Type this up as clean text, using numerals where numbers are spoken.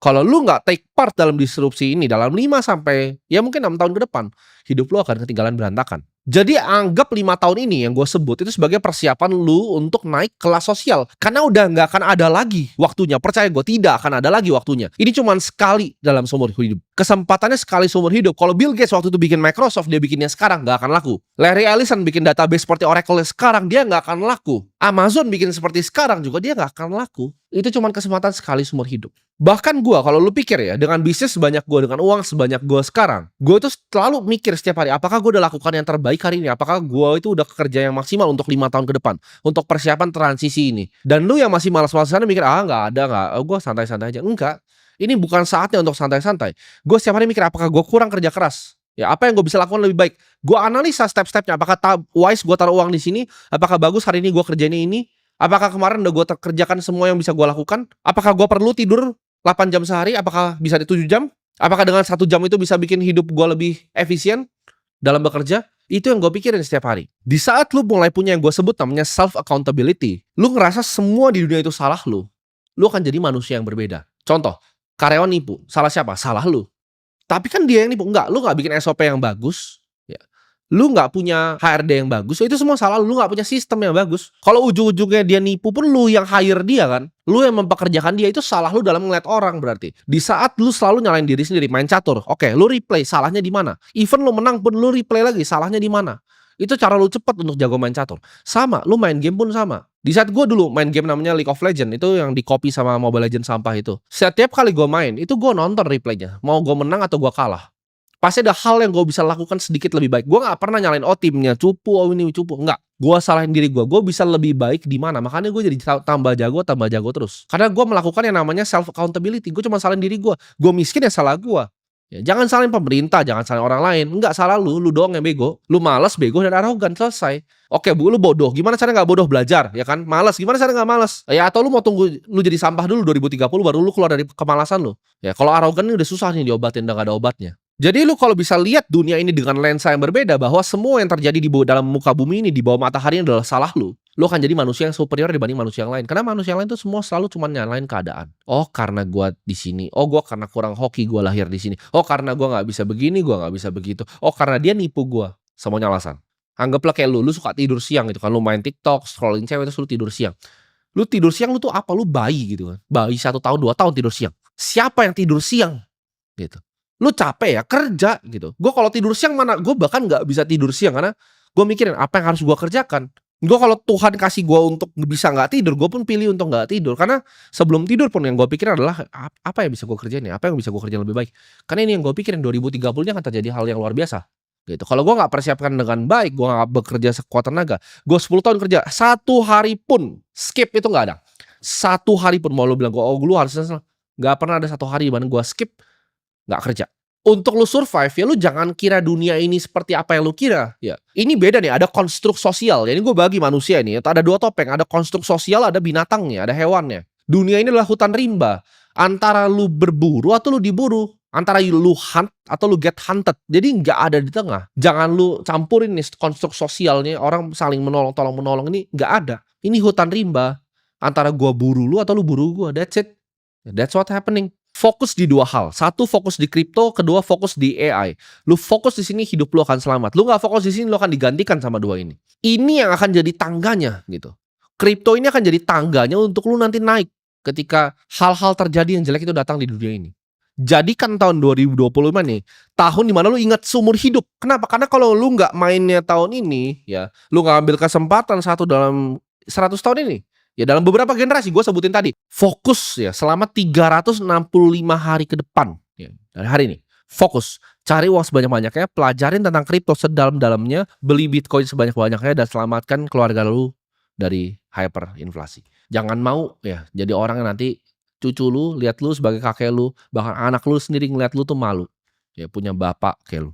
Kalau lu nggak take part dalam disrupsi ini dalam 5 sampai ya mungkin 6 tahun ke depan, hidup lu akan ketinggalan berantakan. Jadi anggap 5 tahun ini yang gue sebut itu sebagai persiapan lu untuk naik kelas sosial. Karena udah nggak akan ada lagi waktunya. Percaya gue, tidak akan ada lagi waktunya. Ini cuma sekali dalam seumur hidup. Kesempatannya sekali seumur hidup. Kalau Bill Gates waktu itu bikin Microsoft, dia bikinnya sekarang, nggak akan laku. Larry Ellison bikin database seperti Oracle sekarang, dia nggak akan laku. Amazon bikin seperti sekarang juga, dia nggak akan laku. Itu cuma kesempatan sekali seumur hidup. Bahkan gue, kalau lu pikir ya, dengan bisnis sebanyak gue, dengan uang sebanyak gue sekarang, gue itu selalu mikir setiap hari, apakah gue udah lakukan yang terbaik hari ini? Apakah gue itu udah kerja yang maksimal untuk 5 tahun ke depan, untuk persiapan transisi ini? Dan lu yang masih malas-malasan mikir, nggak ada, gue santai-santai aja. Enggak, ini bukan saatnya untuk santai-santai. Gue setiap hari mikir, apakah gue kurang kerja keras? Ya, apa yang gue bisa lakukan lebih baik? Gue analisa step-stepnya, apakah wise gue taruh uang di sini? Apakah bagus hari ini gue kerjain ini? Apakah kemarin udah gue kerjakan semua yang bisa gue lakukan? Apakah gue perlu tidur 8 jam sehari? Apakah bisa di 7 jam? Apakah dengan 1 jam itu bisa bikin hidup gue lebih efisien dalam bekerja? Itu yang gue pikirin setiap hari. Di saat lu mulai punya yang gue sebut namanya self accountability, lu ngerasa semua di dunia itu salah lu akan jadi manusia yang berbeda. Contoh, karyawan nipu, salah siapa? Salah lu. Tapi kan dia yang nipu. Enggak, lu gak bikin SOP yang bagus, ya. Lu gak punya HRD yang bagus, itu semua salah lu gak punya sistem yang bagus. Kalau ujung-ujungnya dia nipu pun lu yang hire dia kan, lu yang mempekerjakan dia, itu salah lu dalam ngeliat orang berarti. Di saat lu selalu nyalain diri sendiri, main catur, oke, lu replay, salahnya di mana? Even lu menang pun lu replay lagi, salahnya di mana? Itu cara lu cepet untuk jago main catur. Sama, lu main game pun sama. Di saat gue dulu main game namanya League of Legends, itu yang di copy sama Mobile Legends sampah itu. Setiap kali gue main, itu gue nonton replaynya. Mau gue menang atau gue kalah. Pasti ada hal yang gue bisa lakukan sedikit lebih baik. Gue gak pernah nyalain, timnya cupu, ini cupu. Enggak. Gue salahin diri gue bisa lebih baik di mana. Makanya gue jadi tambah jago terus. Karena gue melakukan yang namanya self accountability. Gue cuma salahin diri gue. Gue miskin ya salah gue. Ya, jangan salahin pemerintah, jangan salahin orang lain. Enggak, salah lu doang yang bego. Lu malas, bego, dan arogan, selesai. Oke, lu bodoh. Gimana cara nggak bodoh? Belajar, ya kan? Malas, gimana cara nggak malas? Ya, atau lu mau tunggu lu jadi sampah dulu 2030 baru lu keluar dari kemalasan lu. Ya, kalau arogan ini udah susah nih diobatin, udah gak ada obatnya. Jadi lu kalau bisa lihat dunia ini dengan lensa yang berbeda, bahwa semua yang terjadi di dalam muka bumi ini, di bawah matahari adalah salah lu akan jadi manusia yang superior dibanding manusia yang lain. Karena manusia yang lain itu semua selalu cuma nyalain keadaan. Oh, karena gua di sini. Oh, gua karena kurang hoki gua lahir di sini. Oh, karena gua nggak bisa begini, gua nggak bisa begitu. Oh, karena dia nipu gua. Semuanya alasan. Anggaplah kayak lu suka tidur siang gitu kan, lu main TikTok, scrolling cewek, terus lu tidur siang. Lu tidur siang, lu tuh apa? Lu bayi gitu kan. Bayi 1 tahun, 2 tahun tidur siang. Siapa yang tidur siang? Gitu. Lu capek ya kerja gitu. Gue kalau tidur siang mana, gue bahkan nggak bisa tidur siang karena gue mikirin apa yang harus gue kerjakan. Gue kalau Tuhan kasih gue untuk bisa nggak tidur, gue pun pilih untuk nggak tidur karena sebelum tidur pun yang gue pikirin adalah apa yang bisa gue kerjain ya, apa yang bisa gue kerjain lebih baik. Karena ini yang gue pikirin 2030-nya akan terjadi hal yang luar biasa. Gitu. Kalau gue nggak persiapkan dengan baik, gue nggak bekerja sekuat tenaga, gue 10 tahun kerja 1 hari pun skip itu nggak ada. 1 hari pun mau lu bilang gue, lu harus nggak pernah ada 1 hari di mana gue skip nggak kerja. Untuk lu survive ya lu jangan kira dunia ini seperti apa yang lu kira ya. Ini beda nih, ada konstruk sosial. Jadi gue bagi manusia ini ada 2 topeng, ada konstruk sosial, ada binatangnya, ada hewannya. Dunia ini adalah hutan rimba. Antara lu berburu atau lu diburu, antara lu hunt atau lu get hunted. Jadi nggak ada di tengah. Jangan lu campurin nih konstruk sosialnya, orang saling menolong, tolong menolong, ini nggak ada. Ini hutan rimba. Antara gua buru lu atau lu buru gua. That's it. That's what happening. Fokus di 2 hal. 1 fokus di kripto, kedua fokus di AI. Lu fokus di sini, hidup lu akan selamat. Lu nggak fokus di sini, lu akan digantikan sama 2 ini. Ini yang akan jadi tangganya gitu. Kripto ini akan jadi tangganya untuk lu nanti naik ketika hal-hal terjadi yang jelek itu datang di dunia ini. Jadikan tahun 2025 nih tahun dimana lu ingat seumur hidup. Kenapa? Karena kalau lu nggak mainnya tahun ini, ya lu nggak ambil kesempatan satu dalam 100 tahun ini, ya dalam beberapa generasi gue sebutin tadi, fokus ya selama 365 hari ke depan ya, dari hari ini. Fokus, cari uang sebanyak-banyaknya, pelajarin tentang kripto sedalam-dalamnya, beli Bitcoin sebanyak-banyaknya, dan selamatkan keluarga lu dari hyperinflasi. Jangan mau ya jadi orang yang nanti cucu lu lihat lu sebagai kakek lu, bahkan anak lu sendiri ngeliat lu tuh malu ya punya bapak kayak lu.